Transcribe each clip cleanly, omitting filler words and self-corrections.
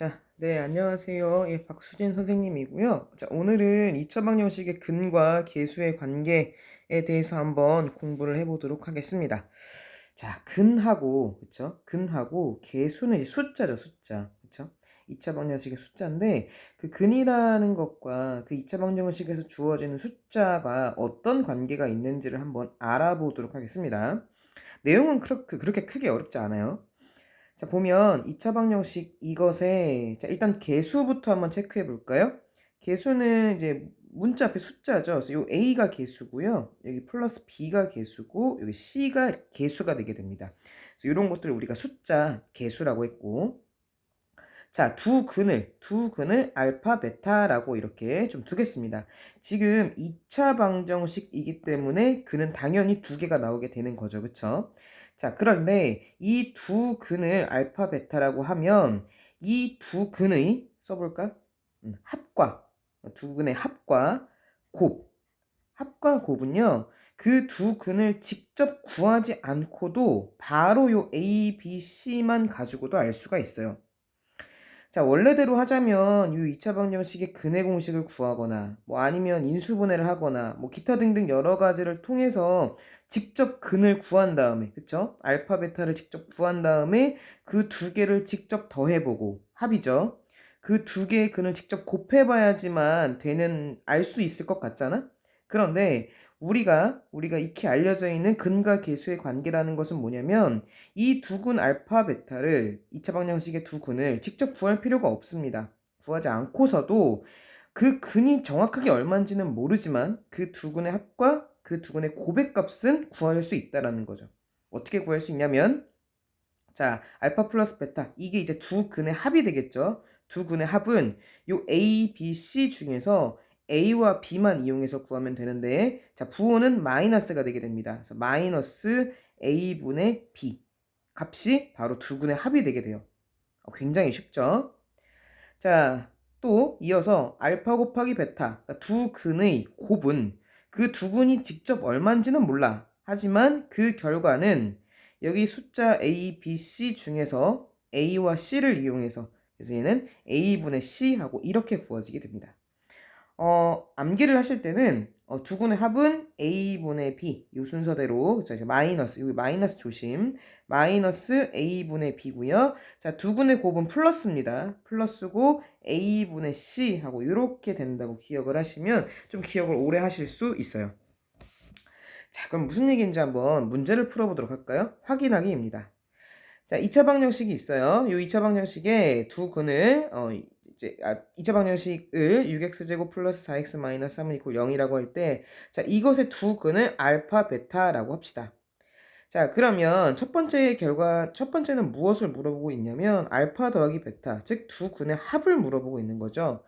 자, 네, 안녕하세요. 예, 박수진 선생님이고요. 자, 오늘은 2차 방정식의 근과 계수의 관계에 대해서 한번 공부를 해보도록 하겠습니다. 자, 근하고, 그쵸? 근하고 계수는 이제 숫자죠, 숫자. 그쵸? 2차 방정식의 숫자인데, 그 근이라는 것과 그 2차 방정식에서 주어지는 숫자가 어떤 관계가 있는지를 한번 알아보도록 하겠습니다. 내용은 그렇게 크게 어렵지 않아요. 자, 보면 2차 방정식 이것에 자, 일단 개수부터 한번 체크해 볼까요? 개수는 이제 문자 앞에 숫자죠. 그래서 요 A가 개수고요. 여기 플러스 B가 개수고 여기 C가 개수가 되게 됩니다. 그래서 이런 것들을 우리가 숫자 개수라고 했고, 자, 두 근을 알파, 베타라고 이렇게 좀 두겠습니다. 지금 2차 방정식이기 때문에 근은 당연히 두 개가 나오게 되는 거죠. 그쵸? 자, 그런데 이 두 근을 알파, 베타라고 하면 이 두 근의 써볼까? 합과, 두 근의 합과 곱, 합과 곱은요. 그 두 근을 직접 구하지 않고도 바로 요 A, B, C만 가지고도 알 수가 있어요. 자, 원래대로 하자면 이 2차 방정식의 근의 공식을 구하거나 뭐 아니면 인수분해를 하거나 뭐 기타 등등 여러 가지를 통해서 직접 근을 구한 다음에, 그쵸? 알파 베타를 직접 구한 다음에 그 두 개를 직접 더해보고 합이죠. 그 두 개의 근을 직접 곱해봐야지만 되는 알 수 있을 것 같잖아. 그런데 우리가 익히 알려져 있는 근과 계수의 관계라는 것은 뭐냐면 이 두 근 알파 베타를 2차 방정식의 두 근을 직접 구할 필요가 없습니다. 구하지 않고서도 그 근이 정확하게 얼마인지는 모르지만 그 두 근의 합과 그 두 근의 곱의 값은 구할 수 있다라는 거죠. 어떻게 구할 수 있냐면, 자, 알파 플러스 베타 이게 이제 두 근의 합이 되겠죠. 두 근의 합은 요 A, B, C 중에서 A와 B만 이용해서 구하면 되는데, 자, 부호는 마이너스가 되게 됩니다. 그래서 마이너스 A분의 B 값이 바로 두 근의 합이 되게 돼요. 굉장히 쉽죠? 자, 또 이어서 알파 곱하기 베타, 그러니까 두 근의 곱은 그 두 근이 직접 얼마인지는 몰라. 하지만 그 결과는 여기 숫자 A, B, C 중에서 A와 C를 이용해서, 그래서 얘는 A분의 C하고 이렇게 구워지게 됩니다. 암기를 하실 때는 두 군의 합은 A분의 B 이 순서대로, 자, 이제 마이너스, 여기 마이너스 조심, 마이너스 A분의 B고요. 자, 두 군의 곱은 플러스입니다. 플러스고 A분의 C 하고 이렇게 된다고 기억을 하시면 좀 기억을 오래 하실 수 있어요. 자, 그럼 무슨 얘기인지 한번 문제를 풀어보도록 할까요? 확인하기입니다. 자, 2차 방정식이 있어요. 이 2차 방정식에 두 근을 이제 2차 방정식을 6x제곱 플러스 4x 마이너스 3은 이퀄 0이라고 할 때, 자, 이것의 두 근을 알파 베타라고 합시다. 자, 그러면 첫 번째는 무엇을 물어보고 있냐면 알파 더하기 베타, 즉 두 근의 합을 물어보고 있는 거죠.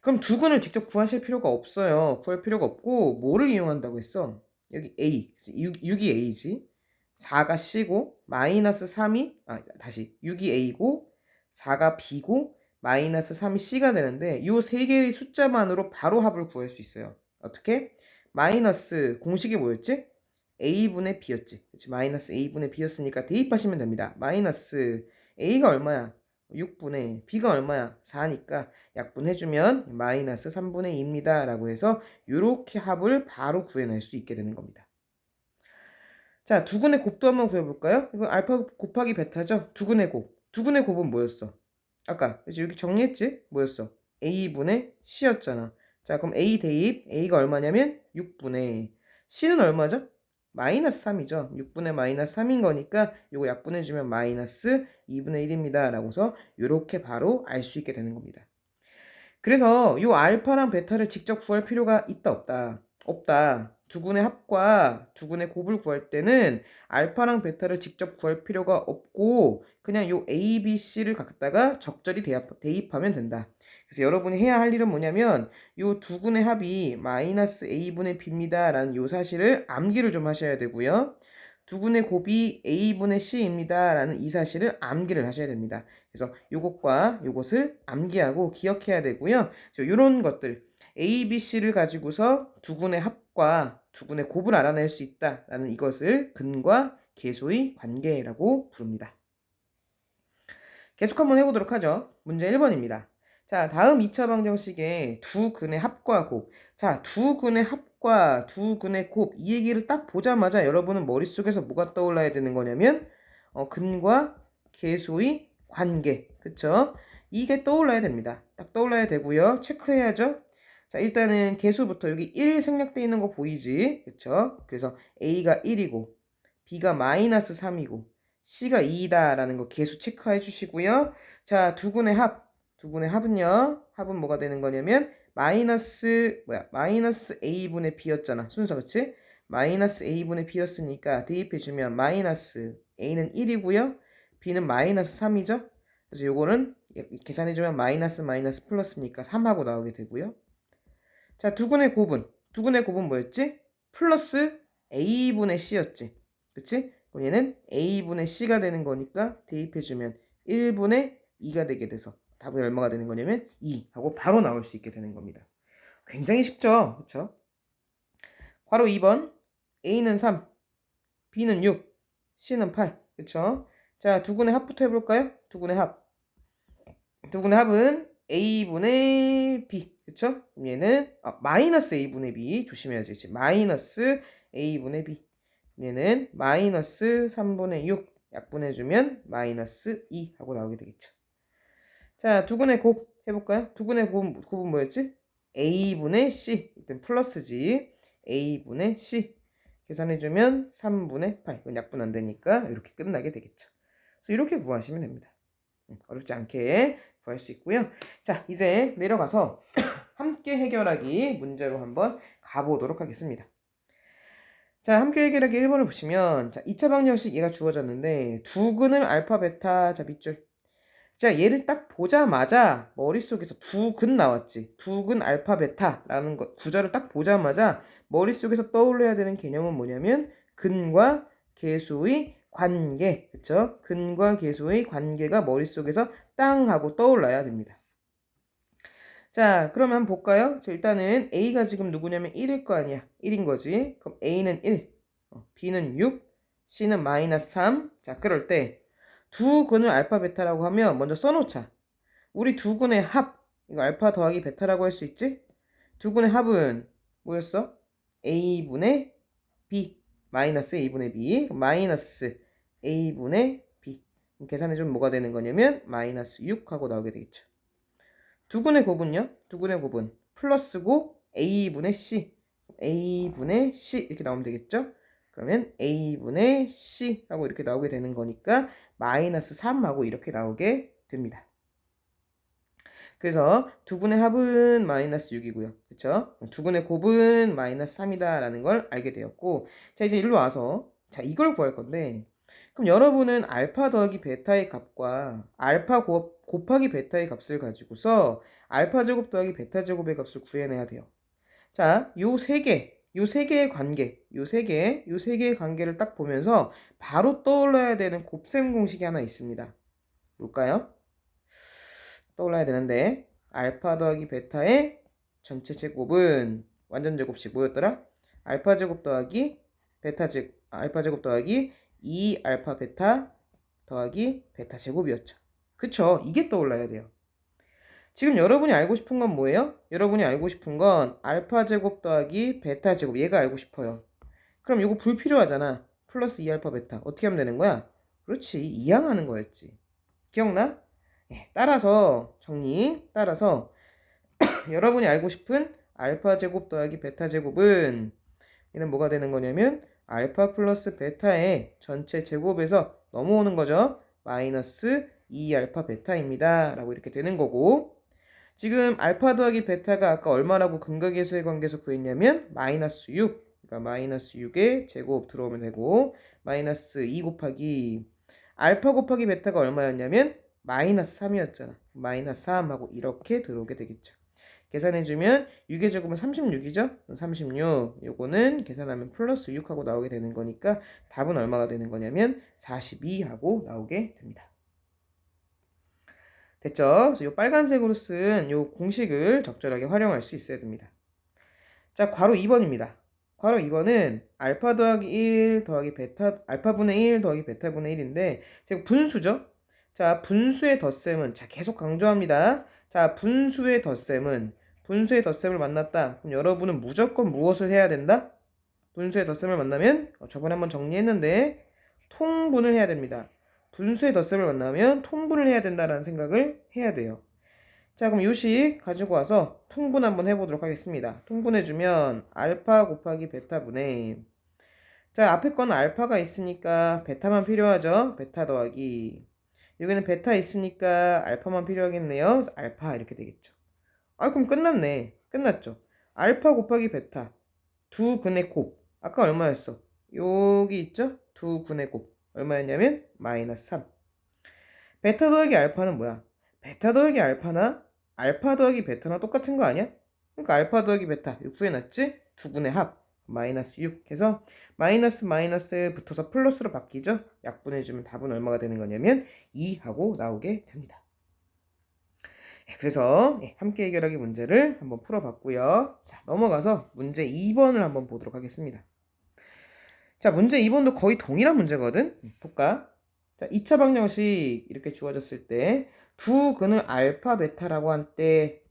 그럼 두 근을 직접 구하실 필요가 없어요. 구할 필요가 없고 뭐를 이용한다고 했어? 여기 A, 6이 A지. 4가 C고 마이너스 3이 다시 6이 A고 4가 B고 마이너스 3이 C가 되는데 이 세 개의 숫자만으로 바로 합을 구할 수 있어요. 어떻게? 마이너스 공식이 뭐였지? A분의 B였지. 그치? 마이너스 A분의 B였으니까 대입하시면 됩니다. 마이너스 A가 얼마야? 6분의 B가 얼마야? 4니까 약분해주면 마이너스 3분의 2입니다. 라고 해서 이렇게 합을 바로 구해낼 수 있게 되는 겁니다. 자, 두근의 곱도 한번 구해볼까요? 이거 알파 곱하기 베타죠? 두근의 곱. 두근의 곱은 뭐였어? 아까 그치? 여기 정리했지? 뭐였어? A분의 C였잖아. 자, 그럼 A 대입. A가 얼마냐면 6분의 C는 얼마죠? 마이너스 3이죠. 6분의 마이너스 3인 거니까 이거 약분해주면 마이너스 2분의 1입니다. 라고서 이렇게 바로 알 수 있게 되는 겁니다. 그래서 이 알파랑 베타를 직접 구할 필요가 있다 없다? 없다. 두근의 합과 두근의 곱을 구할 때는 알파랑 베타를 직접 구할 필요가 없고 그냥 요 A, B, C를 갖다가 적절히 대입하면 된다. 그래서 여러분이 해야 할 일은 뭐냐면 요 두근의 합이 마이너스 A분의 B입니다 라는 요 사실을 암기를 좀 하셔야 되고요. 두근의 곱이 A분의 C입니다 라는 이 사실을 암기를 하셔야 됩니다. 그래서 요것과 요것을 암기하고 기억해야 되고요. 이런 것들 A, B, C를 가지고서 두근의 합과 두근의 곱을 알아낼 수 있다라는 이것을 근과 계수의 관계라고 부릅니다. 계속 한번 해보도록 하죠. 문제 1번입니다. 자, 다음 2차 방정식의 두 근의 합과 곱. 자, 두 근의 합과 두 근의 곱. 이 얘기를 딱 보자마자 여러분은 머릿속에서 뭐가 떠올라야 되는 거냐면 근과 계수의 관계. 그쵸? 이게 떠올라야 됩니다. 딱 떠올라야 되고요. 체크해야죠. 자, 일단은 계수부터 여기 1 생략되어 있는 거 보이지? 그쵸? 그래서 A가 1이고 B가 마이너스 3이고 C가 2이다 라는 거 계수 체크해 주시고요. 자, 두 근의 합은요. 합은 뭐가 되는 거냐면 마이너스 A분의 B였잖아. 순서 그치? 마이너스 A분의 B였으니까 대입해주면 마이너스 A는 1이고요. B는 마이너스 3이죠. 그래서 요거는 계산해주면 마이너스 플러스니까 3하고 나오게 되고요. 자, 두 근의 곱은 뭐였지? 플러스 A분의 C였지. 그치? 그럼 얘는 A분의 C가 되는 거니까 대입해주면 1분의 2가 되게 돼서 답이 얼마가 되는 거냐면 2 하고 바로 나올 수 있게 되는 겁니다. 굉장히 쉽죠? 그쵸? 바로 2번 A는 3, B는 6, C는 8. 그쵸? 자, 두 근의 합부터 해볼까요? 두 근의 합은 A분의 B. 그쵸? 그럼 얘는 마이너스 A분의 B. 조심해야지. 마이너스 A분의 B. 얘는 마이너스 3분의 6 약분해주면 마이너스 2 하고 나오게 되겠죠. 자, 두 근의 곱 해볼까요? 두 근의 곱은 뭐였지? A분의 C. 일단 플러스지. A분의 C. 계산해주면 3분의 8. 이건 약분 안 되니까 이렇게 끝나게 되겠죠. 그래서 이렇게 구하시면 됩니다. 어렵지 않게 구할 수 있고요. 자, 이제 내려가서 함께 해결하기 문제로 한번 가보도록 하겠습니다. 자, 함께 해결하기 1번을 보시면 자, 2차 방정식 얘가 주어졌는데 두 근을 알파 베타 자 밑줄. 자, 얘를 딱 보자마자 머릿속에서 두 근 나왔지. 두 근 알파 베타라는 것 구절을 딱 보자마자 머릿속에서 떠올려야 되는 개념은 뭐냐면 근과 계수의 관계. 그쵸? 근과 계수의 관계가 머릿속에서 땅 하고 떠올라야 됩니다. 자, 그러면 한번 볼까요? 자, 일단은 A가 지금 누구냐면 1일 거 아니야. 1인 거지. 그럼 A는 1, B는 6, C는 마이너스 3. 자, 그럴 때 두 근을 알파 베타라고 하면 먼저 써놓자. 우리 두 근의 합, 이거 알파 더하기 베타라고 할 수 있지? 두 근의 합은 뭐였어? A분의 B, 마이너스 A분의 B, 마이너스 A분의 B. 계산해주면 뭐가 되는 거냐면 마이너스 6하고 나오게 되겠죠. 두 근의 곱은요? 두 근의 곱은 플러스고 A분의 C, A분의 C 이렇게 나오면 되겠죠? 그러면 A분의 C 하고 이렇게 나오게 되는 거니까 마이너스 3하고 이렇게 나오게 됩니다. 그래서 두 근의 합은 마이너스 6이고요. 그쵸? 두 근의 곱은 마이너스 3이다 라는 걸 알게 되었고, 자, 이제 일로 와서 자, 이걸 구할 건데, 그럼 여러분은 알파 더하기 베타의 값과 알파 곱하기 베타의 값을 가지고서 알파 제곱 더하기 베타 제곱의 값을 구해내야 돼요. 자, 요 세 개의 관계를 딱 보면서 바로 떠올라야 되는 곱셈 공식이 하나 있습니다. 볼까요? 떠올라야 되는데 알파 더하기 베타의 전체 제곱은 완전 제곱식 뭐였더라? 알파 제곱 더하기 알파 제곱 더하기 2 알파 베타 더하기 베타 제곱이었죠. 그쵸? 이게 떠올라야 돼요. 지금 여러분이 알고 싶은 건 뭐예요? 여러분이 알고 싶은 건 알파 제곱 더하기 베타 제곱 얘가 알고 싶어요. 그럼 이거 불필요하잖아. 플러스 2 알파 베타 어떻게 하면 되는 거야? 그렇지, 이항하는 거였지. 기억나? 따라서 여러분이 알고 싶은 알파 제곱 더하기 베타 제곱은 얘는 뭐가 되는 거냐면 알파 플러스 베타의 전체 제곱에서 넘어오는 거죠. 마이너스 2 알파 베타입니다 라고 이렇게 되는 거고, 지금 알파 더하기 베타가 아까 얼마라고 근각계수의 관계에서 구했냐면 마이너스 6, 그러니까 마이너스 6의 제곱 들어오면 되고, 마이너스 2 곱하기 알파 곱하기 베타가 얼마였냐면 마이너스 3이었잖아. 마이너스 3하고 이렇게 들어오게 되겠죠. 계산해주면 6의 제곱은 36이죠? 36. 요거는 계산하면 플러스 6하고 나오게 되는 거니까 답은 얼마가 되는 거냐면 42하고 나오게 됩니다. 됐죠? 그래서 요 빨간색으로 쓴 요 공식을 적절하게 활용할 수 있어야 됩니다. 자, 괄호 2번입니다. 괄호 2번은 알파 더하기 1 더하기 베타, 알파분의 1 더하기 베타분의 1인데, 제가 분수죠? 자, 분수의 덧셈은, 자, 계속 강조합니다. 자, 분수의 덧셈을 만났다. 그럼 여러분은 무조건 무엇을 해야 된다? 분수의 덧셈을 만나면, 저번에 한번 정리했는데, 통분을 해야 됩니다. 분수의 덧셈을 만나면 통분을 해야 된다라는 생각을 해야 돼요. 자, 그럼 요식 가지고 와서 통분 한번 해보도록 하겠습니다. 통분해주면 알파 곱하기 베타분의, 자, 앞에 거는 알파가 있으니까 베타만 필요하죠. 베타 더하기, 여기는 베타 있으니까 알파만 필요하겠네요. 그래서 알파 이렇게 되겠죠. 아, 그럼 끝났네. 끝났죠. 알파 곱하기 베타, 두 근의 곱, 아까 얼마였어? 여기 있죠? 두 근의 곱 얼마였냐면 마이너스 3. 베타 더하기 알파는 뭐야? 베타 더하기 알파나 알파 더하기 베타나 똑같은 거 아니야? 그러니까 알파 더하기 베타 이거 구해놨지? 두 근의 합 마이너스 6 해서 마이너스 마이너스 붙어서 플러스로 바뀌죠? 약분해주면 답은 얼마가 되는 거냐면 2 하고 나오게 됩니다. 그래서 함께 해결하기 문제를 한번 풀어봤고요. 자, 넘어가서 문제 2번을 한번 보도록 하겠습니다. 자, 문제 2번도 거의 동일한 문제거든? 볼까? 자, 2차 방정식 이렇게 주어졌을 때 두 근을 알파 베타라고 한 때,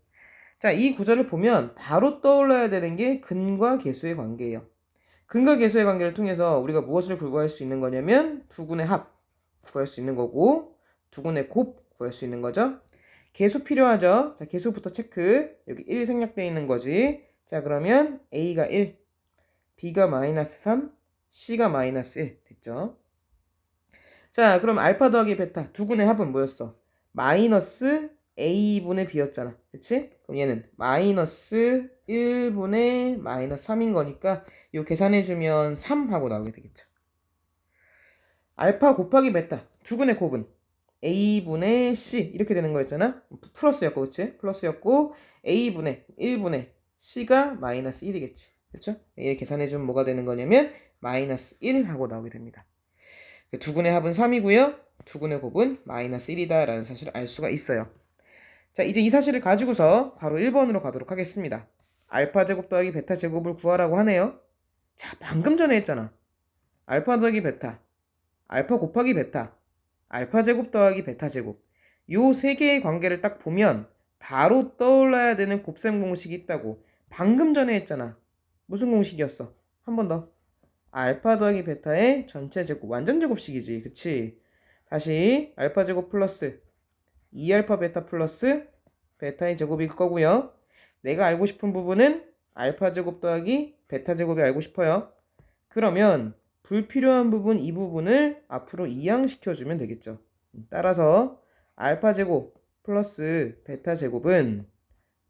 자, 이 구절을 보면 바로 떠올라야 되는 게 근과 계수의 관계예요. 근과 계수의 관계를 통해서 우리가 무엇을 구할 수 있는 거냐면 두 근의 합 구할 수 있는 거고 두 근의 곱 구할 수 있는 거죠. 계수 필요하죠. 자, 계수부터 체크. 여기 1 생략되어 있는 거지. 자, 그러면 A가 1, B가 마이너스 3, C가 마이너스 1 됐죠. 자, 그럼 알파 더하기 베타 두 근의 합은 뭐였어? 마이너스 A분의 B였잖아. 그치? 그럼 얘는 마이너스 1분의 마이너스 3인 거니까 이거 계산해주면 3 하고 나오게 되겠죠. 알파 곱하기 베타 두 근의 곱은 A분의 C 이렇게 되는 거였잖아. 플러스였고, 그치? 플러스였고 A분의 1분의 C가 마이너스 1이겠지. 그쵸? 이렇게 계산해주면 뭐가 되는 거냐면 마이너스 1 하고 나오게 됩니다. 두 근의 합은 3이고요. 두 근의 곱은 마이너스 1이다 라는 사실을 알 수가 있어요. 자, 이제 이 사실을 가지고서 바로 1번으로 가도록 하겠습니다. 알파 제곱 더하기 베타 제곱을 구하라고 하네요. 자, 방금 전에 했잖아. 알파 더하기 베타, 알파 곱하기 베타, 알파 제곱 더하기 베타 제곱, 요 세 개의 관계를 딱 보면 바로 떠올라야 되는 곱셈 공식이 있다고 방금 전에 했잖아. 무슨 공식이었어? 한 번 더. 알파 더하기 베타의 전체 제곱, 완전 제곱식이지. 그치? 다시 알파 제곱 플러스 2알파 베타 플러스 베타의 제곱일 거고요. 내가 알고 싶은 부분은 알파 제곱 더하기 베타 제곱이 알고 싶어요. 그러면 불필요한 부분 이 부분을 앞으로 이항시켜주면 되겠죠. 따라서 알파 제곱 플러스 베타 제곱은,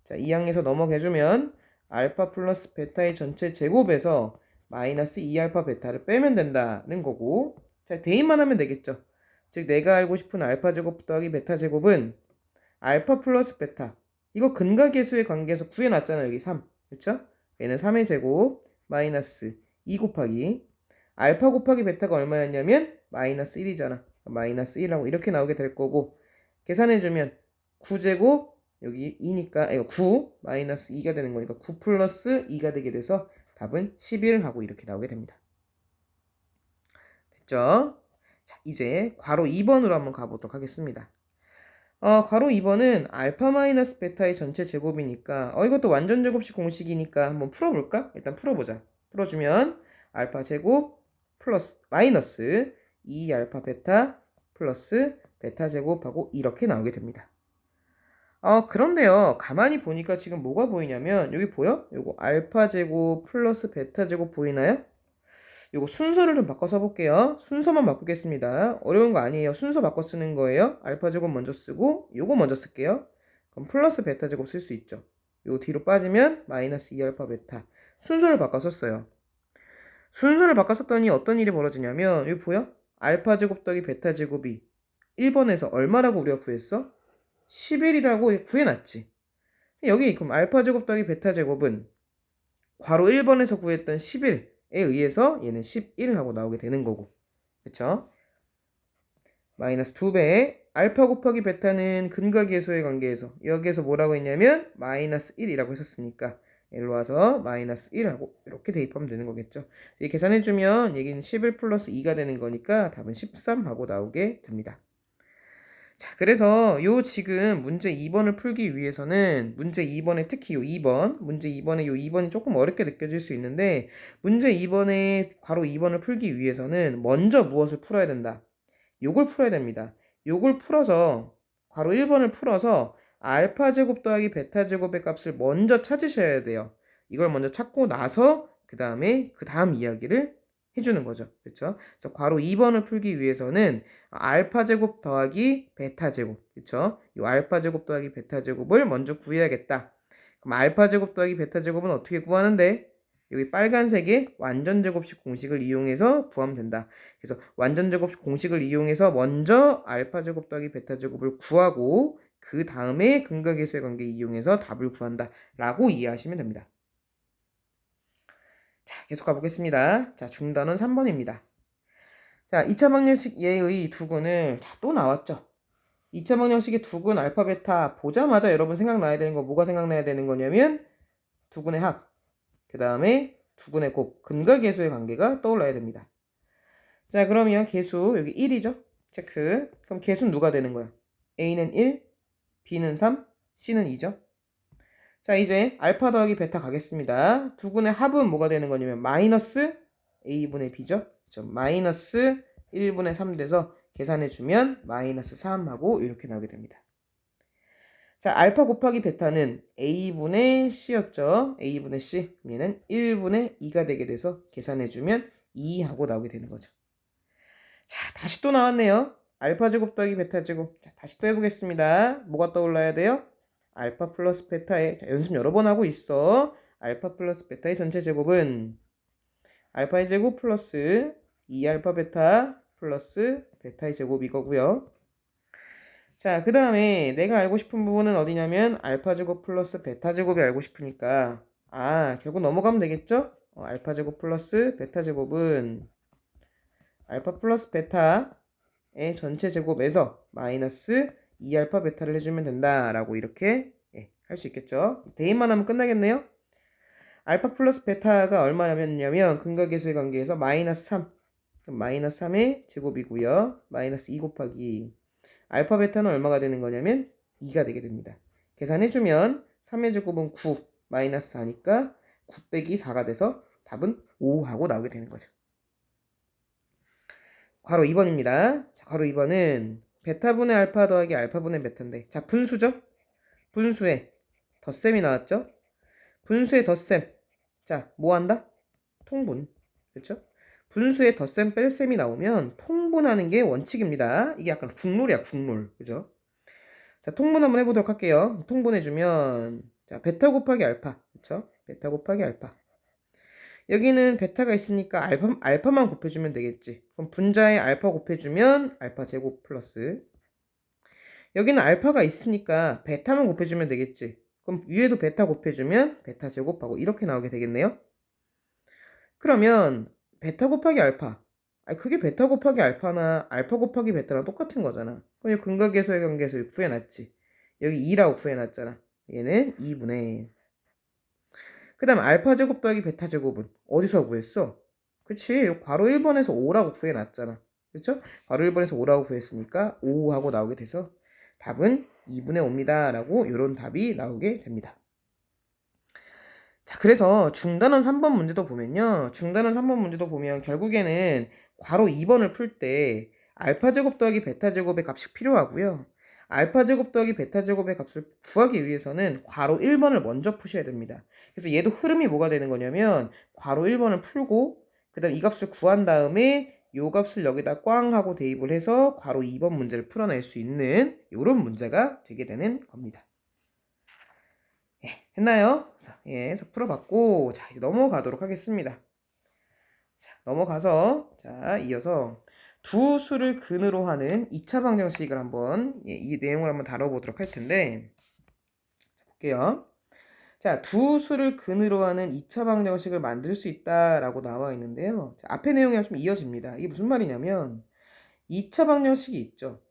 자, 이항에서 넘어가주면 알파 플러스 베타의 전체 제곱에서 마이너스 2알파 베타를 빼면 된다는 거고, 자, 대입만 하면 되겠죠. 즉 내가 알고 싶은 알파 제곱 더하기 베타 제곱은 알파 플러스 베타, 이거 근과 계수의 관계에서 구해놨잖아요. 여기 3, 그쵸? 얘는 3의 제곱 마이너스 2 곱하기 알파 곱하기 베타가 얼마였냐면 마이너스 1이잖아. 마이너스 1하고 이렇게 나오게 될 거고, 계산해주면 9제곱 여기 2니까 이거 9 마이너스 2가 되는 거니까 9 플러스 2가 되게 돼서 답은 11 하고 이렇게 나오게 됩니다. 됐죠? 자, 이제 괄호 2번으로 한번 가보도록 하겠습니다. 괄호 2번은 알파 마이너스 베타의 전체 제곱이니까 이것도 완전 제곱식 공식이니까 한번 풀어볼까? 일단 풀어보자. 풀어주면 알파 제곱 플러스 마이너스 2알파 베타 플러스 베타 제곱하고 이렇게 나오게 됩니다. 그런데요, 가만히 보니까 지금 뭐가 보이냐면 여기 보여? 요거 알파 제곱 플러스 베타 제곱 보이나요? 요거 순서를 좀 바꿔 써볼게요. 순서만 바꾸겠습니다. 어려운 거 아니에요. 순서 바꿔 쓰는 거예요. 알파 제곱 먼저 쓰고 요거 먼저 쓸게요. 그럼 플러스 베타 제곱 쓸 수 있죠. 요거 뒤로 빠지면 마이너스 2알파 베타. 순서를 바꿔 썼어요. 순서를 바꿔 썼더니 어떤 일이 벌어지냐면 여기 보여? 알파 제곱 더하기 베타 제곱이 1번에서 얼마라고 우리가 구했어? 11이라고 구해놨지. 여기 그럼 알파 제곱 더하기 베타 제곱은 괄호 1번에서 구했던 11에 의해서 얘는 11 하고 나오게 되는 거고, 그쵸? 마이너스 2배에 알파 곱하기 베타는 근과 계수의 관계에서 여기에서 뭐라고 했냐면 마이너스 1이라고 했었으니까 일로 와서 마이너스 1하고 이렇게 대입하면 되는 거겠죠. 이 계산해주면 여기는 11 플러스 2가 되는 거니까 답은 13 하고 나오게 됩니다. 자, 그래서 요 지금 문제 2번을 풀기 위해서는 문제 2번에 특히 요 2번, 문제 2번에 요 2번이 조금 어렵게 느껴질 수 있는데 문제 2번에 괄호 2번을 풀기 위해서는 먼저 무엇을 풀어야 된다. 요걸 풀어야 됩니다. 요걸 풀어서 괄호 1번을 풀어서 알파 제곱 더하기 베타 제곱의 값을 먼저 찾으셔야 돼요. 이걸 먼저 찾고 나서 그 다음 이야기를 해주는 거죠. 그렇죠? 그래서 괄호 2번을 풀기 위해서는 알파 제곱 더하기 베타 제곱, 그렇죠? 이 알파 제곱 더하기 베타 제곱을 먼저 구해야겠다. 그럼 알파 제곱 더하기 베타 제곱은 어떻게 구하는데? 여기 빨간색의 완전 제곱식 공식을 이용해서 구하면 된다. 그래서 완전 제곱식 공식을 이용해서 먼저 알파 제곱 더하기 베타 제곱을 구하고 그 다음에 근각계수의 관계 이용해서 답을 구한다 라고 이해하시면 됩니다. 자, 계속 가보겠습니다. 자, 중단은 3번입니다. 자, 2차 방정식 예의 두근을 또 나왔죠. 2차 방정식의 두근 알파 베타 보자마자 여러분 생각나야 되는 거 뭐가 생각나야 되는 거냐면 두근의 합, 그 다음에 두근의 곱, 근각계수의 관계가 떠올라야 됩니다. 자, 그러면 계수 여기 1이죠. 체크. 그럼 계수는 누가 되는 거야? A는 1, B는 3, C는 2죠. 자, 이제 알파 더하기 베타 가겠습니다. 두근의 합은 뭐가 되는 거냐면 마이너스 A분의 B죠. 그렇죠? 마이너스 1분의 3 돼서 계산해주면 마이너스 3하고 이렇게 나오게 됩니다. 자, 알파 곱하기 베타는 A분의 C였죠. A분의 C. 얘는 1분의 2가 되게 돼서 계산해주면 2하고 나오게 되는 거죠. 자, 다시 또 나왔네요. 알파 제곱 더하기 베타 제곱. 자, 다시 또 해보겠습니다. 뭐가 떠올라야 돼요? 알파 플러스 베타의, 자, 연습 여러 번 하고 있어. 알파 플러스 베타의 전체 제곱은 알파의 제곱 플러스 2알파 베타 플러스 베타의 제곱 이거고요. 자, 그 다음에 내가 알고 싶은 부분은 어디냐면 알파 제곱 플러스 베타 제곱이 알고 싶으니까 결국 넘어가면 되겠죠? 알파 제곱 플러스 베타 제곱은 알파 플러스 베타의 전체 제곱에서 마이너스 2알파 베타를 해주면 된다라고 이렇게 할 수 있겠죠. 대입만 하면 끝나겠네요. 알파 플러스 베타가 얼마냐면 근각계수의 관계에서 마이너스 3, 마이너스 3의 제곱이고요. 마이너스 2 곱하기 알파 베타는 얼마가 되는 거냐면 2가 되게 됩니다. 계산해주면 3의 제곱은 9, 마이너스 4니까 9 빼기 4가 돼서 답은 5하고 나오게 되는 거죠. 괄호 2번입니다. 자, 괄호 2번은 베타분의 알파 더하기 알파분의 베타인데 자, 분수죠? 분수에 덧셈이 나왔죠? 분수의 덧셈. 자, 뭐 한다? 통분. 그렇죠? 분수의 덧셈 뺄셈이 나오면 통분하는 게 원칙입니다. 이게 약간 국룰이야, 국룰. 그죠? 자, 통분 한번 해보도록 할게요. 통분해주면 자, 베타 곱하기 알파. 그렇죠? 베타 곱하기 알파. 여기는 베타가 있으니까 알파만 곱해주면 되겠지. 그럼 분자에 알파 곱해주면 알파 제곱 플러스 여기는 알파가 있으니까 베타만 곱해주면 되겠지. 그럼 위에도 베타 곱해주면 베타 제곱하고 이렇게 나오게 되겠네요. 그러면 베타 곱하기 알파 그게 베타 곱하기 알파나 알파 곱하기 베타랑 똑같은 거잖아. 그럼 이 근각계수의 관계에서 구해놨지. 여기 2라고 구해놨잖아. 얘는 2분의 그 다음 알파 제곱 더하기 베타 제곱은 어디서 구했어? 그치, 괄호 1번에서 5라고 구해놨잖아. 그쵸? 괄호 1번에서 5라고 구했으니까 5하고 나오게 돼서 답은 2분의 5입니다 라고 이런 답이 나오게 됩니다. 자, 그래서 중단원 3번 문제도 보면요. 중단원 3번 문제도 보면 결국에는 괄호 2번을 풀 때 알파 제곱 더하기 베타 제곱의 값이 필요하고요. 알파 제곱 더하기 베타 제곱의 값을 구하기 위해서는 괄호 1번을 먼저 푸셔야 됩니다. 그래서 얘도 흐름이 뭐가 되는 거냐면 괄호 1번을 풀고 그 다음 이 값을 구한 다음에 요 값을 여기다 꽝 하고 대입을 해서 괄호 2번 문제를 풀어낼 수 있는 이런 문제가 되게 되는 겁니다. 했나요? 그래서 풀어봤고 자, 이제 넘어가도록 하겠습니다. 자, 넘어가서 자, 이어서 두 수를 근으로 하는 2차 방정식을 한번 이 내용을 한번 다뤄보도록 할 텐데 자, 볼게요. 자, 두 수를 근으로 하는 2차 방정식을 만들 수 있다라고 나와 있는데요. 자, 앞의 내용이랑 좀 이어집니다. 이게 무슨 말이냐면 2차 방정식이 있죠.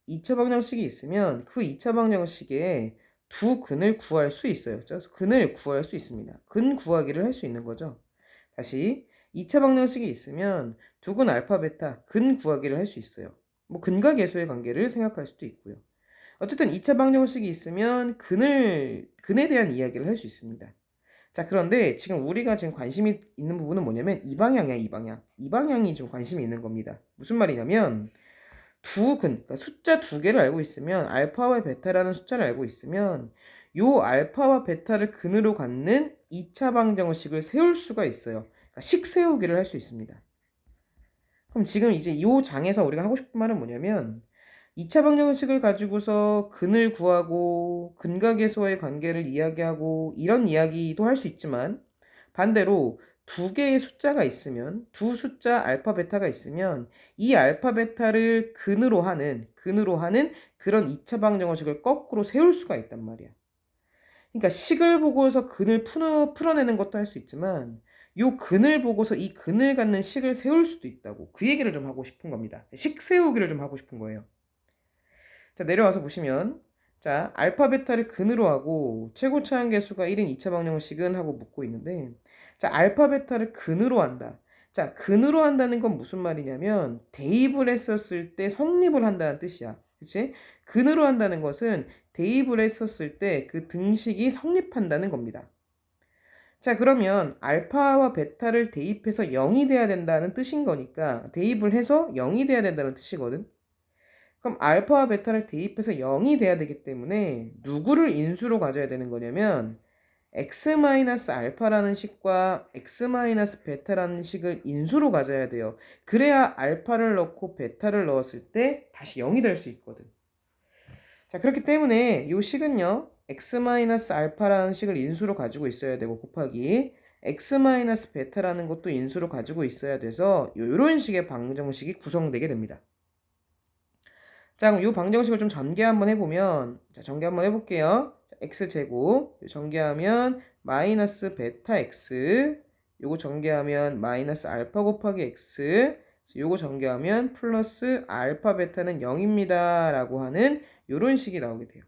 2차 방정식이 있으면 그 2차 방정식에 두 근을 구할 수 있어요. 그래서 근을 구할 수 있습니다. 근 구하기를 할 수 있는 거죠. 다시 2차 방정식이 있으면 두 근 알파 베타 근 구하기를 할 수 있어요. 뭐 근과 계수의 관계를 생각할 수도 있고요. 어쨌든 2차 방정식이 있으면 근에 대한 이야기를 할 수 있습니다. 자, 그런데 지금 우리가 지금 관심이 있는 부분은 뭐냐면 이 방향이야, 이 방향. 이 방향이 좀 관심이 있는 겁니다. 무슨 말이냐면 그러니까 숫자 두 개를 알고 있으면 알파와 베타라는 숫자를 알고 있으면 요 알파와 베타를 근으로 갖는 2차 방정식을 세울 수가 있어요. 그러니까 식 세우기를 할 수 있습니다. 그럼 지금 이제 이 장에서 우리가 하고 싶은 말은 뭐냐면 2차 방정식을 가지고서 근을 구하고 근과 계수와의 관계를 이야기하고 이런 이야기도 할 수 있지만 반대로 두 개의 숫자가 있으면 두 숫자 알파 베타가 있으면 이 알파 베타를 근으로 하는 그런 2차 방정식을 거꾸로 세울 수가 있단 말이야. 그러니까 식을 보고서 근을 풀어내는 것도 할 수 있지만 요 근을 보고서 이 근을 갖는 식을 세울 수도 있다고 그 얘기를 좀 하고 싶은 겁니다. 식 세우기를 좀 하고 싶은 거예요. 자, 내려와서 보시면 자, 알파 베타를 근으로 하고 최고 차항 계수가 1인 2차 방정식은 하고 묻고 있는데 자, 알파 베타를 근으로 한다. 자, 근으로 한다는 건 무슨 말이냐면 대입을 했었을 때 성립을 한다는 뜻이야. 그치? 근으로 한다는 것은 대입을 했었을 때 그 등식이 성립한다는 겁니다. 자, 그러면 알파와 베타를 대입해서 0이 돼야 된다는 뜻인 거니까 대입을 해서 0이 돼야 된다는 뜻이거든. 그럼 알파와 베타를 대입해서 0이 돼야 되기 때문에 누구를 인수로 가져야 되는 거냐면 x-알파라는 식과 x-베타라는 식을 인수로 가져야 돼요. 그래야 알파를 넣고 베타를 넣었을 때 다시 0이 될 수 있거든. 자, 그렇기 때문에 이 식은요. x-알파라는 식을 인수로 가지고 있어야 되고 곱하기 x-베타라는 것도 인수로 가지고 있어야 돼서 이런 식의 방정식이 구성되게 됩니다. 자, 그럼 이 방정식을 좀 전개 한번 해보면, 자, 전개 한번 해볼게요. 자, x제곱, 전개하면 마이너스 베타 x, 요거 전개하면 마이너스 알파 곱하기 x, 요거 전개하면 플러스 알파 베타는 0입니다. 라고 하는 요런 식이 나오게 돼요.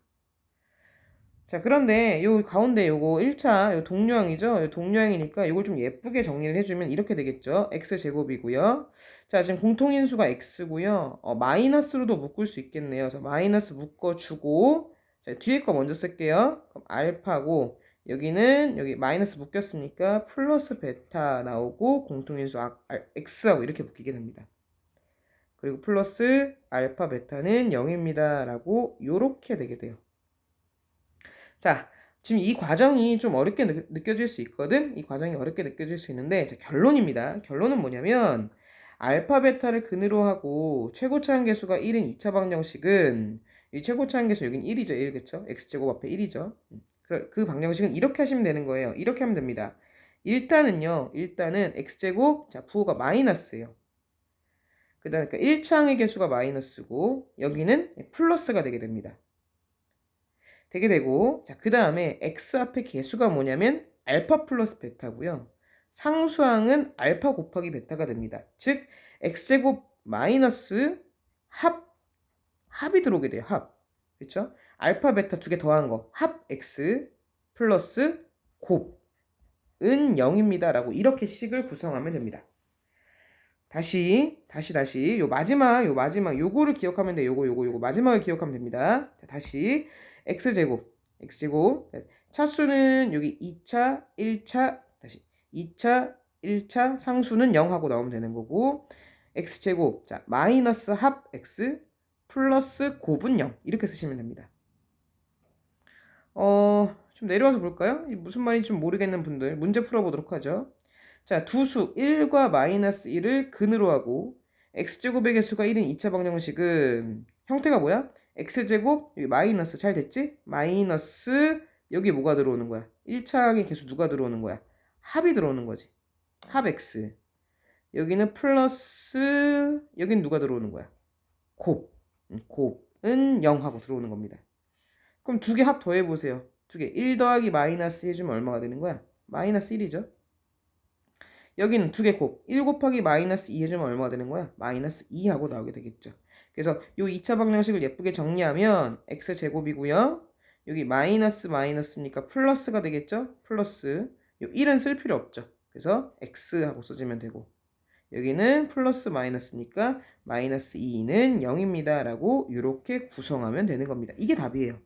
자, 그런데 요 가운데 요거 1차 요 동류항이죠. 요 동류항이니까 요걸 좀 예쁘게 정리를 해주면 이렇게 되겠죠. x제곱이고요. 자, 지금 공통인수가 x고요. 마이너스로도 묶을 수 있겠네요. 그래서 마이너스 묶어주고 자, 뒤에 거 먼저 쓸게요. 그럼 알파고 여기는 여기 마이너스 묶였으니까 플러스 베타 나오고 공통인수 x하고 이렇게 묶이게 됩니다. 그리고 플러스 알파 베타는 0입니다. 라고 요렇게 되게 돼요. 자, 지금 이 과정이 좀 어렵게 느껴질 수 있거든? 이 과정이 어렵게 느껴질 수 있는데, 자, 결론입니다. 결론은 뭐냐면, 알파, 베타를 근으로 하고, 최고차항 계수가 1인 2차 방정식은, 이 최고차항 계수 여긴 1이죠, 1, 그쵸? x제곱 앞에 1이죠. 그 방정식은 이렇게 하시면 되는 거예요. 이렇게 하면 됩니다. 일단은 x제곱, 자, 부호가 마이너스예요. 그 다음에 1차항의 계수가 마이너스고, 여기는 플러스가 되게 됩니다. 되게 되고 자, 그 다음에 x 앞에 계수가 뭐냐면 알파 플러스 베타고요. 상수항은 알파 곱하기 베타가 됩니다. 즉 x제곱 마이너스 합이 들어오게 돼요. 합. 그렇죠? 알파 베타 두 개 더한 거. 합 x 플러스 곱은 0입니다. 라고 이렇게 식을 구성하면 됩니다. 다시 요 마지막 요거를 기억하면 돼요. 요거 마지막을 기억하면 됩니다. 자, 다시 x제곱 차수는 여기 2차 1차 다시 2차 1차 상수는 0 하고 나오면 되는 거고 x제곱 자 마이너스 합 x 플러스 곱은 0 이렇게 쓰시면 됩니다. 좀 내려와서 볼까요? 무슨 말인지 좀 모르겠는 분들 문제 풀어보도록 하죠. 자, 두 수 1과 마이너스 1을 근으로 하고 x제곱의 개수가 1인 2차 방정식은 형태가 뭐야? x제곱 여기 마이너스 잘 됐지? 마이너스 여기 뭐가 들어오는 거야? 1차항의 개수 누가 들어오는 거야? 합이 들어오는 거지. 합 x 여기는 플러스 여긴 누가 들어오는 거야? 곱은 0 하고 들어오는 겁니다. 그럼 두 개 합 더해보세요. 두 개 1 더하기 마이너스 해주면 얼마가 되는 거야? 마이너스 1이죠. 여기는 두 개 곱. 1 곱하기 마이너스 2 해주면 얼마가 되는 거야? 마이너스 2 하고 나오게 되겠죠. 그래서 요 2차 방정식을 예쁘게 정리하면 x제곱이고요. 여기 마이너스니까 플러스가 되겠죠? 플러스. 요 1은 쓸 필요 없죠. 그래서 x 하고 써주면 되고. 여기는 플러스 마이너스니까 마이너스 2는 0입니다. 라고 이렇게 구성하면 되는 겁니다. 이게 답이에요.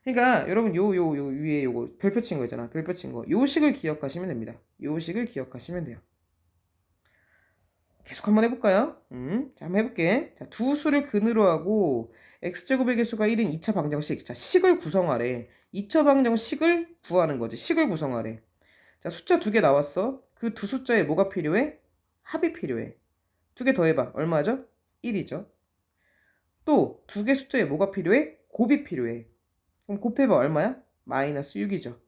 그러니까 여러분 요 위에 요거 별표 친 거 있잖아. 별표 친 거. 요 식을 기억하시면 됩니다. 요 식을 기억하시면 돼요. 계속 한번 해볼까요? 자, 한번 해볼게. 자, 두 수를 근으로 하고 x제곱의 개수가 1인 2차 방정식. 자, 식을 구성하래. 2차 방정식을 구하는 거지. 식을 구성하래. 자, 숫자 두 개 나왔어. 그 두 숫자에 뭐가 필요해? 합이 필요해. 두 개 더해봐. 얼마죠? 1이죠. 또 두 개 숫자에 뭐가 필요해? 곱이 필요해. 그럼 곱해봐. 얼마야? 마이너스 6이죠.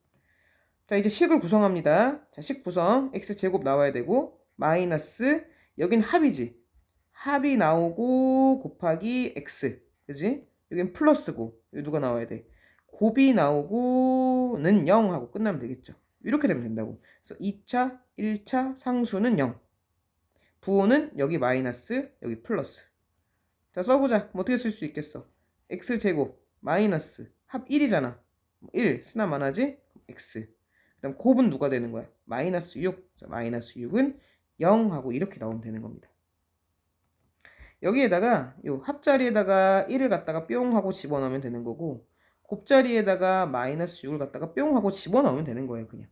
자, 이제 식을 구성합니다. 자, 식 구성. x제곱 나와야 되고 마이너스 여긴 합이지. 합이 나오고 곱하기 x. 그지? 여긴 플러스고. 여기 누가 나와야 돼? 곱이 나오고는 0 하고 끝나면 되겠죠. 이렇게 되면 된다고. 그래서 2차, 1차 상수는 0. 부호는 여기 마이너스, 여기 플러스. 자, 써보자. 뭐 어떻게 쓸 수 있겠어? x제곱 마이너스 합 1이잖아. 1 쓰나 마나지? x. 그 다음 곱은 누가 되는 거야? 마이너스 6. 자, 마이너스 6은 0 하고 이렇게 나오면 되는 겁니다. 여기에다가 요 합자리에다가 1을 갖다가 뿅 하고 집어넣으면 되는 거고 곱자리에다가 마이너스 6을 갖다가 뿅 하고 집어넣으면 되는 거예요. 그냥.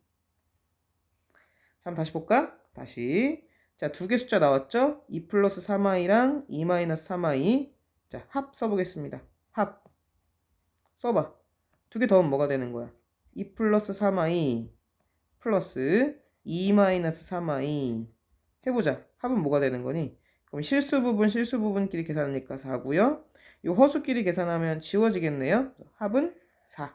자, 한번 다시 볼까? 다시. 자, 두 개 숫자 나왔죠? 2 플러스 3i랑 2 마이너스 3i. 자, 합 써보겠습니다. 합. 써봐. 두 개 더하면 뭐가 되는 거야? 2 플러스 3i 플러스 2 마이너스 3i. 해보자. 합은 뭐가 되는 거니? 그럼 실수 부분끼리 계산하니까 4고요. 이 허수끼리 계산하면 지워지겠네요. 합은 4.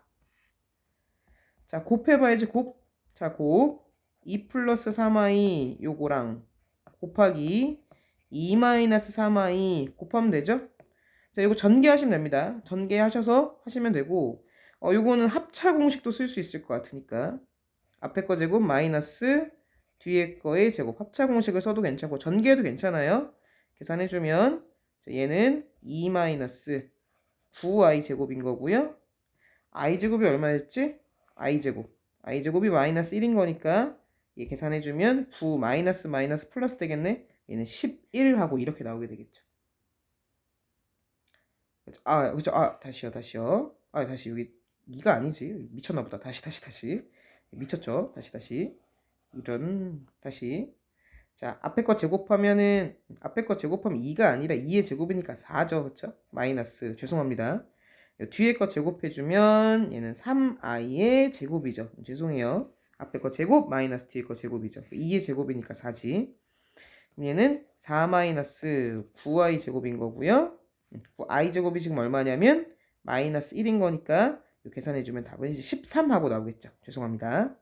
자, 곱해봐야지 곱. 자, 곱. 2 플러스 3i 요거랑 곱하기 2 마이너스 3i 곱하면 되죠? 자, 이거 전개하시면 됩니다. 전개하셔서 하시면 되고 요거는 합차 공식도 쓸 수 있을 것 같으니까 앞에 거 제곱 마이너스 뒤에 거의 제곱 합차 공식을 써도 괜찮고 전개해도 괜찮아요. 계산해주면 얘는 2 마이너스 9i 제곱인 거고요. i 제곱이 얼마였지? i 제곱이 마이너스 1인 거니까 얘 계산해주면 9 마이너스 플러스 되겠네. 얘는 11하고 이렇게 나오게 되겠죠. 그죠. 다시요. 다시 여기 2가 아니지. 미쳤나 보다. 다시. 미쳤죠? 다시. 다시. 자, 앞에 거 제곱하면 2가 아니라 2의 제곱이니까 4죠. 그쵸? 마이너스. 죄송합니다. 뒤에 거 제곱해주면 얘는 3i의 제곱이죠. 죄송해요. 앞에 거 제곱 마이너스 뒤에 거 제곱이죠. 2의 제곱이니까 4지. 그럼 얘는 4 마이너스 9i 제곱인 거고요. i 제곱이 지금 얼마냐면 마이너스 1인 거니까 계산해주면 답은 이제 13 하고 나오겠죠. 죄송합니다.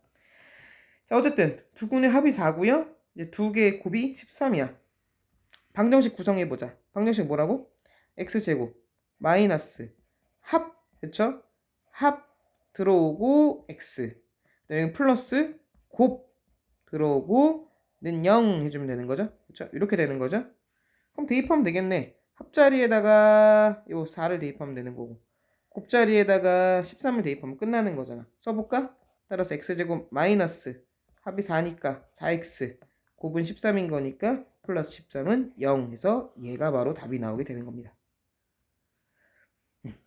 자, 어쨌든 두 군의 합이 4고요. 이제 두 개의 곱이 13이야. 방정식 구성해보자. 방정식 뭐라고? x제곱 마이너스 합, 그쵸? 합 들어오고 x. 그다음에 플러스 곱 들어오고는 0 해주면 되는 거죠. 그쵸? 이렇게 되는 거죠. 그럼 대입하면 되겠네. 합자리에다가 요 4를 대입하면 되는 거고 곱자리에다가 13을 대입하면 끝나는 거잖아. 써볼까? 따라서 x제곱 마이너스 합이 4니까 4x 곱은 13인 거니까 플러스 13은 0 해서 얘가 바로 답이 나오게 되는 겁니다.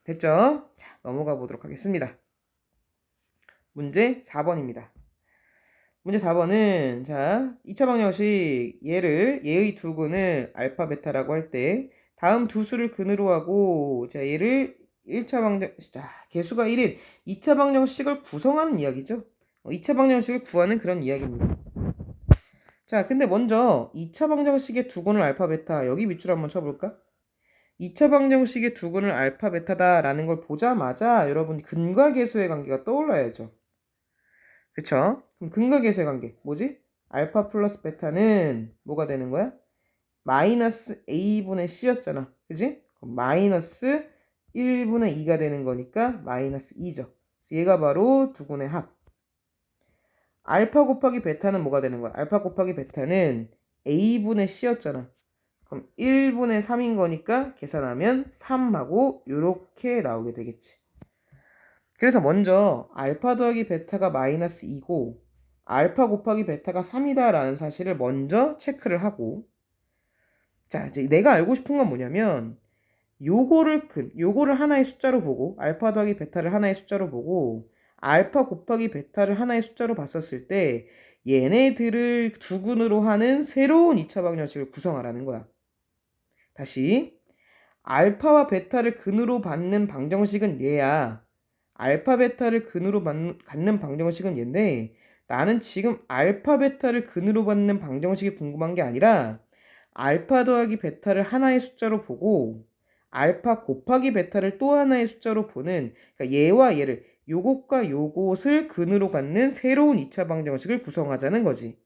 됐죠? 자, 넘어가 보도록 하겠습니다. 문제 4번입니다. 문제 4번은 자 2차 방정식 얘의 두 근을 알파 베타라고 할 때 다음 두 수를 근으로 하고 자 얘를 1차 방정식 개수가 1인 2차 방정식을 구성하는 이야기죠. 2차 방정식을 구하는 그런 이야기입니다. 자, 근데 먼저 2차 방정식의 두 근을 알파 베타 여기 밑줄 한번 쳐볼까? 2차 방정식의 두 근을 알파 베타다라는 걸 보자마자 여러분 근과 계수의 관계가 떠올라야죠. 그쵸? 그럼 근과 계수의 관계 뭐지? 알파 플러스 베타는 뭐가 되는 거야? 마이너스 a분의 c였잖아. 그지? 그럼 마이너스 1분의 2가 되는 거니까 마이너스 2죠. 그래서 얘가 바로 두 근의 합. 알파 곱하기 베타는 뭐가 되는 거야? 알파 곱하기 베타는 a분의 c였잖아. 그럼 1분의 3인 거니까 계산하면 3하고 요렇게 나오게 되겠지. 그래서 먼저 알파 더하기 베타가 마이너스 2고 알파 곱하기 베타가 3이다 라는 사실을 먼저 체크를 하고, 자, 이제 내가 알고 싶은 건 뭐냐면 요거를 하나의 숫자로 보고 알파 더하기 베타를 하나의 숫자로 보고 알파 곱하기 베타를 하나의 숫자로 봤었을 때 얘네들을 두근으로 하는 새로운 2차 방정식을 구성하라는 거야. 다시 알파와 베타를 근으로 받는 방정식은 얘야. 알파 베타를 근으로 갖는 방정식은 얘인데 나는 지금 알파 베타를 근으로 받는 방정식이 궁금한 게 아니라 알파 더하기 베타를 하나의 숫자로 보고 알파 곱하기 베타를 또 하나의 숫자로 보는, 그러니까 얘와 얘를 요것과 요것을 근으로 갖는 새로운 2차 방정식을 구성하자는 거지.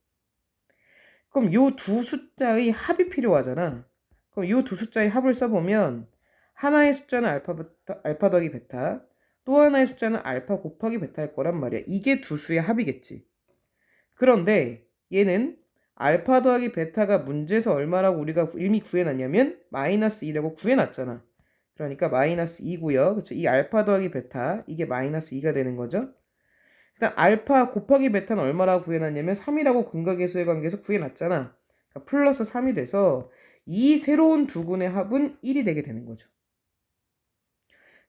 그럼 요 두 숫자의 합이 필요하잖아. 그럼 요 두 숫자의 합을 써보면 하나의 숫자는 알파 더하기 베타, 또 하나의 숫자는 알파 곱하기 베타일 거란 말이야. 이게 두 수의 합이겠지. 그런데 얘는 알파 더하기 베타가 문제에서 얼마라고 우리가 이미 구해놨냐면 마이너스 2라고 구해놨잖아. 그러니까 마이너스 2고요. 그쵸? 이 알파 더하기 베타, 이게 마이너스 2가 되는 거죠. 일단 알파 곱하기 베타는 얼마라고 구해놨냐면 3이라고 근각계수의 관계에서 구해놨잖아. 그러니까 플러스 3이 돼서 이 새로운 두근의 합은 1이 되게 되는 거죠.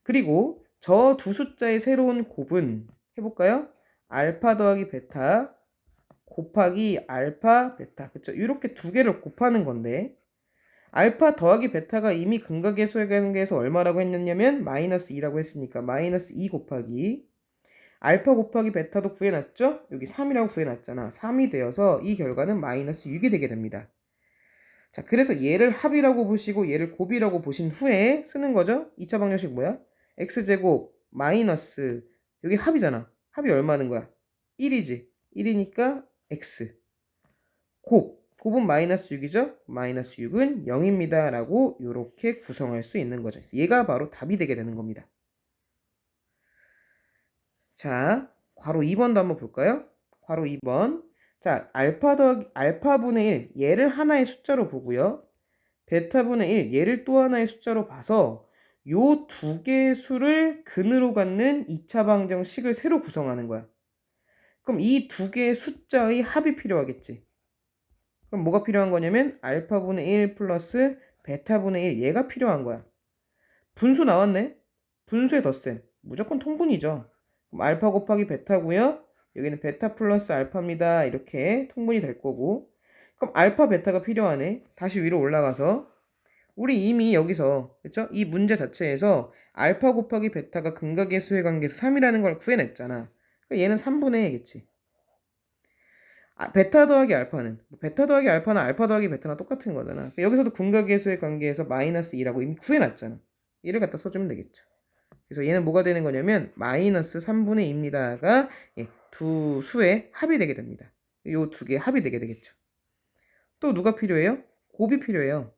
그리고 저 두 숫자의 새로운 곱은 해볼까요? 알파 더하기 베타 곱하기 알파 베타, 그쵸? 이렇게 두 개를 곱하는 건데 알파 더하기 베타가 이미 근각계수의 관계에서 얼마라고 했냐면 마이너스 2라고 했으니까 마이너스 2 곱하기 알파 곱하기 베타도 구해놨죠? 여기 3이라고 구해놨잖아. 3이 되어서 이 결과는 마이너스 6이 되게 됩니다. 자, 그래서 얘를 합이라고 보시고 얘를 곱이라고 보신 후에 쓰는 거죠? 2차 방정식 뭐야? x제곱 마이너스 여기 합이잖아. 합이 얼마는 거야? 1이지. 1이니까 x. 곱은 마이너스 6이죠? 마이너스 6은 0입니다. 라고 이렇게 구성할 수 있는 거죠. 얘가 바로 답이 되게 되는 겁니다. 자, 괄호 2번도 한번 볼까요? 괄호 2번. 자, 알파분의 1, 얘를 하나의 숫자로 보고요. 베타분의 1, 얘를 또 하나의 숫자로 봐서 요 두 개의 수를 근으로 갖는 2차 방정식을 새로 구성하는 거야. 그럼 이 두 개의 숫자의 합이 필요하겠지. 그럼 뭐가 필요한 거냐면 알파분의 1 플러스 베타분의 1, 얘가 필요한 거야. 분수 나왔네? 분수의 덧셈. 무조건 통분이죠. 그럼 알파 곱하기 베타고요. 여기는 베타 플러스 알파입니다. 이렇게 통분이 될 거고. 그럼 알파 베타가 필요하네. 다시 위로 올라가서 우리 이미 여기서 그렇죠? 이 문제 자체에서 알파 곱하기 베타가 근각계수의 관계에서 3이라는 걸 구해냈잖아. 그러니까 얘는 3분의 1이겠지. 베타 더하기 알파는 알파 더하기 베타나 똑같은 거잖아. 그러니까 여기서도 근각계수의 관계에서 마이너스 2라고 이미 구해놨잖아. 얘를 갖다 써주면 되겠죠. 그래서 얘는 뭐가 되는 거냐면 마이너스 3분의 2입니다가 두 수의 합이 되게 됩니다. 요 두 개의 합이 되게 되겠죠. 또 누가 필요해요? 곱이 필요해요.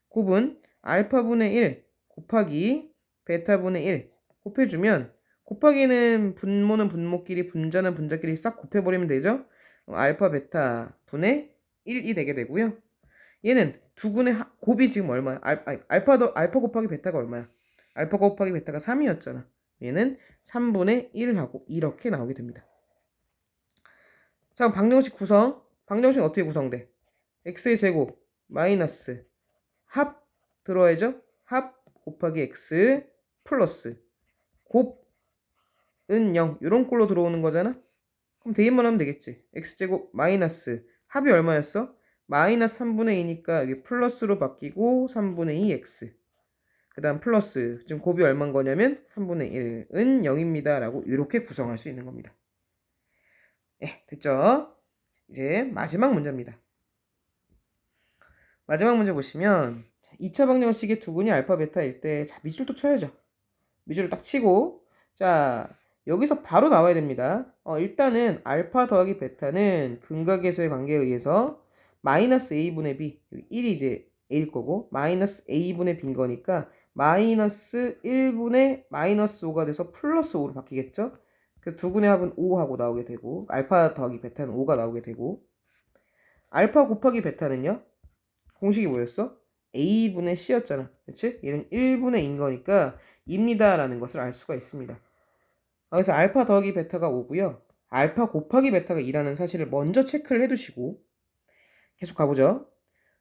곱은 알파분의 1 곱하기 베타분의 1 곱해주면 곱하기는 분모는 분모끼리 분자는 분자끼리 싹 곱해버리면 되죠. 알파 베타 분의 1이 되게 되고요. 얘는 두근의 곱이 지금 얼마야? 알파 곱하기 베타가 얼마야? 알파 곱하기 베타가 3이었잖아. 얘는 3분의 1을 하고 이렇게 나오게 됩니다. 자, 그럼 방정식 구성. 방정식 어떻게 구성돼? x의 제곱 마이너스 합 들어야죠. 합 곱하기 x 플러스 곱은 0 이런 꼴로 들어오는 거잖아. 그럼 대입만 하면 되겠지. x제곱 마이너스 합이 얼마였어? 마이너스 3분의 2니까 여기 플러스로 바뀌고 3분의 2 x 그 다음 플러스 지금 곱이 얼마인 거냐면 3분의 1은 0입니다 라고 이렇게 구성할 수 있는 겁니다. 예, 됐죠? 이제 마지막 문제입니다. 마지막 문제 보시면 2차 방정식의 두근이 알파 베타일 때 자, 밑줄도 쳐야죠. 밑줄을 딱 치고 자 여기서 바로 나와야 됩니다. 일단은 알파 더하기 베타는 근각계수의 관계에 의해서 마이너스 a분의 b 1이 이제 a일 거고 마이너스 a분의 b인 거니까 마이너스 1분의 마이너스 5가 돼서 플러스 5로 바뀌겠죠. 그래서 두근의 합은 5하고 나오게 되고 알파 더하기 베타는 5가 나오게 되고 알파 곱하기 베타는요. 공식이 뭐였어? a분의 c였잖아. 그치? 얘는 1분의 2인 거니까 입니다 라는 것을 알 수가 있습니다. 그래서 알파 더하기 베타가 5고요. 알파 곱하기 베타가 2라는 사실을 먼저 체크를 해두시고 계속 가보죠.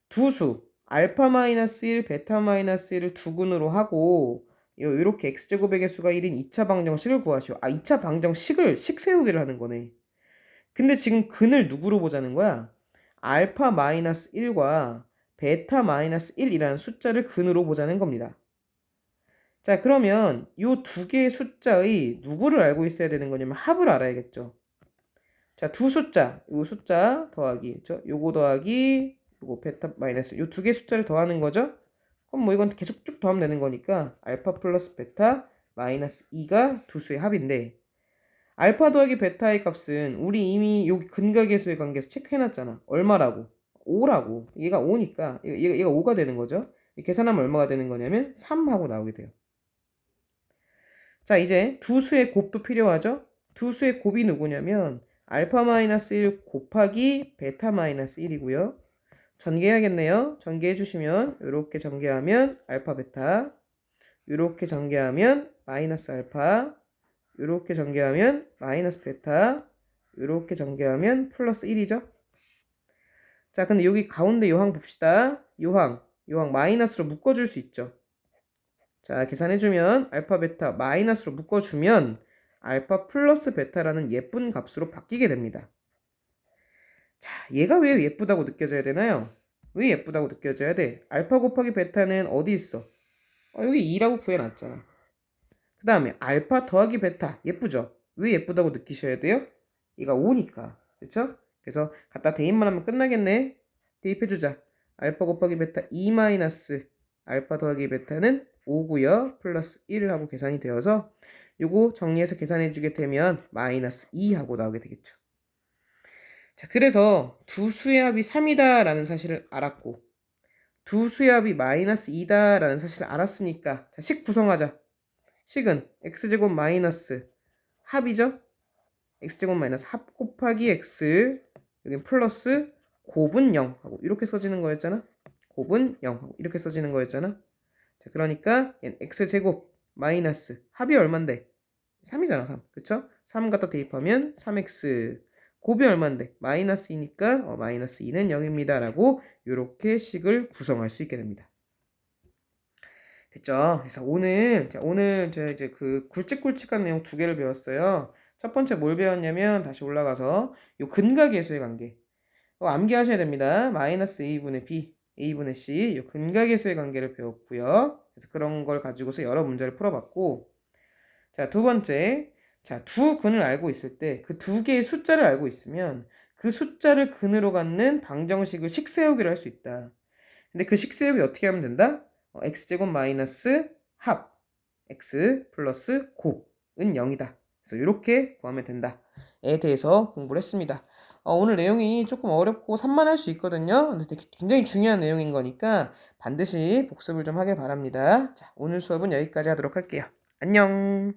두 수, 알파 마이너스 1, 베타 마이너스 1을 두 근으로 하고 이렇게 x제곱의 개수가 1인 2차 방정식을 구하시오. 2차 방정식을 식 세우기를 하는 거네. 근데 지금 근을 누구로 보자는 거야? 알파 마이너스 1과 베타 마이너스 1이라는 숫자를 근으로 보자는 겁니다. 자, 그러면 이 두 개의 숫자의 누구를 알고 있어야 되는 거냐면 합을 알아야겠죠. 자, 두 숫자, 요 숫자 더하기, 요거 더하기, 요거 베타 마이너스, 요 두 개의 숫자를 더하는 거죠. 그럼 뭐 이건 계속 쭉 더하면 되는 거니까 알파 플러스 베타 마이너스 2가 두 수의 합인데, 알파 더하기 베타의 값은 우리 이미 여기 근각계수의 관계에서 체크해놨잖아. 얼마라고? 5라고. 얘가 5니까 얘가 5가 되는 거죠. 계산하면 얼마가 되는 거냐면 3하고 나오게 돼요. 자, 이제 두 수의 곱도 필요하죠. 두 수의 곱이 누구냐면 알파 마이너스 1 곱하기 베타 마이너스 1이고요. 전개해야겠네요. 전개해 주시면 이렇게 전개하면 알파 베타, 이렇게 전개하면 마이너스 알파, 이렇게 전개하면 마이너스 베타, 이렇게 전개하면 플러스 1이죠. 자, 근데 여기 가운데 요항 봅시다. 요항 마이너스로 묶어줄 수 있죠. 자, 계산해주면 알파 베타 마이너스로 묶어주면 알파 플러스 베타라는 예쁜 값으로 바뀌게 됩니다. 자, 얘가 왜 예쁘다고 느껴져야 되나요? 왜 예쁘다고 느껴져야 돼? 알파 곱하기 베타는 어디 있어? 여기 2라고 구해놨잖아. 그 다음에 알파 더하기 베타 예쁘죠? 왜 예쁘다고 느끼셔야 돼요? 얘가 5니까. 그쵸? 그래서 갖다 대입만 하면 끝나겠네. 대입해주자. 알파 곱하기 베타 2 마이너스 알파 더하기 베타는 5고요. 플러스 1 하고 계산이 되어서 요거 정리해서 계산해주게 되면 마이너스 2 하고 나오게 되겠죠. 자, 그래서 두 수의 합이 3이다 라는 사실을 알았고 두 수의 합이 마이너스 2다 라는 사실을 알았으니까 자, 식 구성하자. 식은 x제곱 마이너스 합이죠. x제곱 마이너스 합 곱하기 x 여긴 플러스 곱은 0 하고 이렇게 써지는 거였잖아. 곱은 0 하고 이렇게 써지는 거였잖아. 자, 그러니까 x제곱 마이너스 합이 얼만데? 3이잖아 3. 그쵸? 3 갖다 대입하면 3x 곱이 얼만데? 마이너스 2니까 마이너스 2는 0입니다 라고 이렇게 식을 구성할 수 있게 됩니다. 됐죠? 그래서 오늘 제가 이제 그 굵직굵직한 내용 두 개를 배웠어요. 첫 번째 뭘 배웠냐면 다시 올라가서 요 근각계수의 관계 암기하셔야 됩니다. 마이너스 a분의 b, a분의 c 요 근각계수의 관계를 배웠고요. 그래서 그런 걸 가지고서 여러 문제를 풀어봤고, 자, 두 번째, 자, 두 근을 알고 있을 때 그 두 개의 숫자를 알고 있으면 그 숫자를 근으로 갖는 방정식을 식 세우기를 할 수 있다. 근데 그 식 세우기 어떻게 하면 된다? x제곱 마이너스 합 x 플러스 곱은 0이다. 그래서 이렇게 구하면 된다에 대해서 공부를 했습니다. 오늘 내용이 조금 어렵고 산만할 수 있거든요. 근데 되게 굉장히 중요한 내용인 거니까 반드시 복습을 좀 하길 바랍니다. 자, 오늘 수업은 여기까지 하도록 할게요. 안녕.